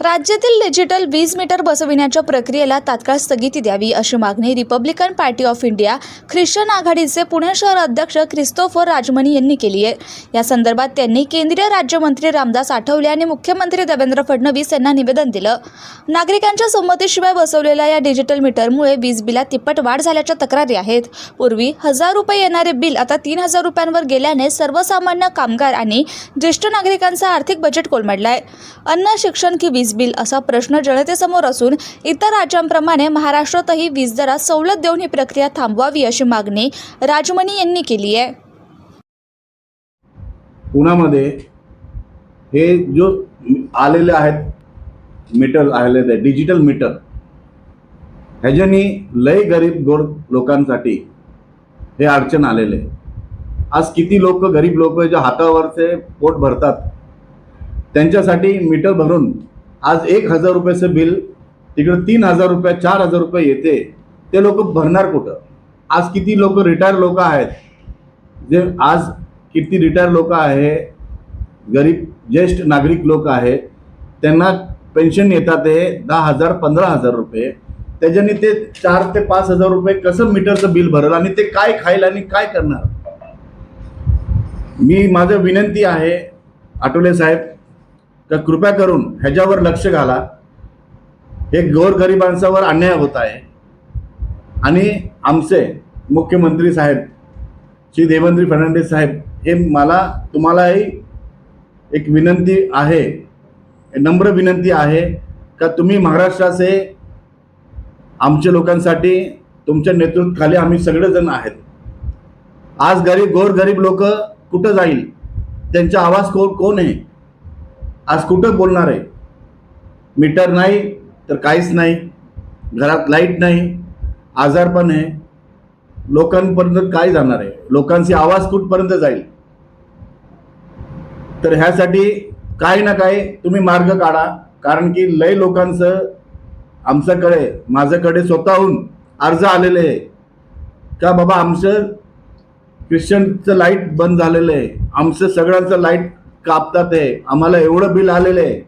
राज्यातील डिजिटल वीज मीटर बसविण्याच्या प्रक्रियेला तात्काळ स्थगिती द्यावी अशी मागणी Republican party of India Christian आघाडीचे पुणे शहर अध्यक्ष ख्रिस्तोफर राजमणी यांनी केली आहे। या संदर्भात त्यांनी केंद्रीय राज्यमंत्री रामदास आठवले आणि मुख्यमंत्री देवेंद्र फडणवीस यांना निवेदन दिलं। नागरिकांच्या संमतीशिवाय बसवलेल्या या डिजिटल मीटरमुळे वीज बिलात तिप्पट वाढ झाल्याच्या तक्रारी आहेत। पूर्वी 1000 रुपये येणारे बिल आता 3000 रुपयांवर गेल्याने सर्वसामान्य कामगार आणि ज्येष्ठ नागरिकांचा आर्थिक बजेट कोलमडला आहे। अन्न, शिक्षण की वीज बिल असा प्रश्न जनतेसमोर असून इतर राज्यांप्रमाणे महाराष्ट्रातही वीज दरात सवलत देऊन ही प्रक्रिया थांबवावी अशी मागणी राजमणी यांनी केली आहे। पुण्यामध्ये हे जो आलेले आहेत मीटर आलेले डिजिटल मीटर ह्याच्यानी लय गरीब गोर लोकांसाठी हे अडचण आलेले। आज किती लोक गरीब लोक जे हातावरचे पोट भरतात त्यांच्यासाठी मीटर भरून आज 1000 रुपयाचं बिल तिकडे 3000 रुपये 4000 रुपये येते, ते लोक भरणार कुठं? आज किती लोक रिटायर लोक आहेत, जे आज किती रिटायर लोक आहे, गरीब ज्येष्ठ नागरिक लोक आहेत, त्यांना पेन्शन येतात ते 10,000 15,000 रुपये, त्याच्याने ते 4 ते 5,000 रुपये कसं मीटरचं बिल भरल आणि ते काय खाईल आणि काय करणार? माझं विनंती आहे आठवले साहेब का कृपया करून ह्याच्यावर लक्ष घाला। हे गोरगरिबांच्यावर अन्याय होत आहे आणि आमचे मुख्यमंत्री साहेब श्री देवेंद्र फडणवीस साहेब हे तुम्हालाही एक विनंती आहे, नम्र विनंती आहे का तुम्ही महाराष्ट्राचे आमच्या लोकांसाठी तुमच्या नेतृत्वाखाली आम्ही सगळेजण आहेत। आज गोरगरीब लोक कुठं जाईल? त्यांचा आवाज कोण आहे? आज कुठं बोलणार आहे? मीटर नाही तर काहीच नाही, घरात लाईट नाही, आजारपण आहे, लोकांपर्यंत काय जाणार आहे? लोकांची आवाज कुठपर्यंत जाईल? तर ह्यासाठी काही ना काही तुम्ही मार्ग काढा, कारण की लय लोकांचं माझ्याकडे स्वतःहून अर्ज आलेले आहे का बाबा आमचं ख्रिश्चनचं लाईट बंद झालेलं आहे, आमचं सगळ्यांचं लाईट कापतात आहे, आम्हाला एवढं बिल आलेलं आहे।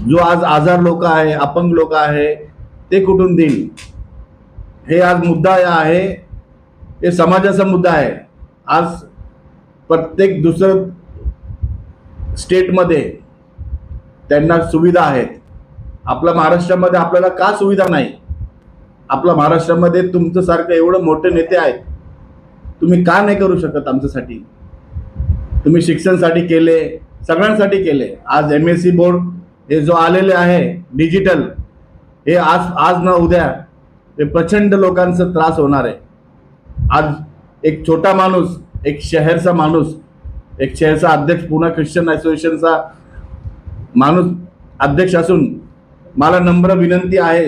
जो आज आजार लोक आहे, अपंग लोक आहे, ते कुठून देईल? हे आज मुद्दा आहे, हे समाजाचा मुद्दा आहे। आज प्रत्येक दुसरं स्टेटमध्ये त्यांना सुविधा आहेत, आपल्या महाराष्ट्रामध्ये आपल्याला का सुविधा नाही? आपल्या महाराष्ट्रामध्ये तुमच्यासारखं एवढं मोठे नेते आहेत, तुम्ही का नाही करू शकत आमच्यासाठी? तुम्ही शिक्षणासाठी केले, सगळ्यांसाठी केले। आज MSc बोर्ड हे जो आलेले आहे डिजिटल, हे आज ना उद्या हे प्रचंड लोकांचा त्रास होणार आहे। आज एक छोटा माणूस, एक शहरचा माणूस, एक शहरचा अध्यक्ष, पुणे ख्रिश्चन असोसिएशनचा माणूस अध्यक्ष असून मला नम्र विनंती आहे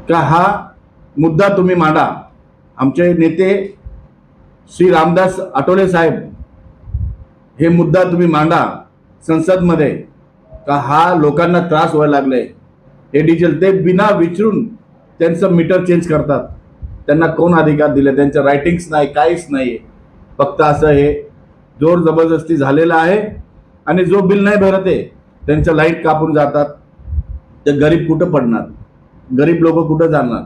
का हा मुद्दा तुम्ही मांडा। आमचे नेते श्री रामदास आठवले साहेब हे मुद्दा तुम्ही मांडा संसदमध्ये का हा लोकांना त्रास व्हायला लागले। हे डिजिटल ते बिना विचारून त्यांचं मीटर चेंज करतात, त्यांना कोण अधिकार दिले? त्यांचं रायटिंग्स नाही, काहीच नाही, फक्त असं हे जोर जबरदस्ती झालेलं आहे। आणि जो बिल नाही भरत आहे त्यांचं लाईट कापून जातात, ते गरीब कुठं पडणार? गरीब लोक कुठं जाणार?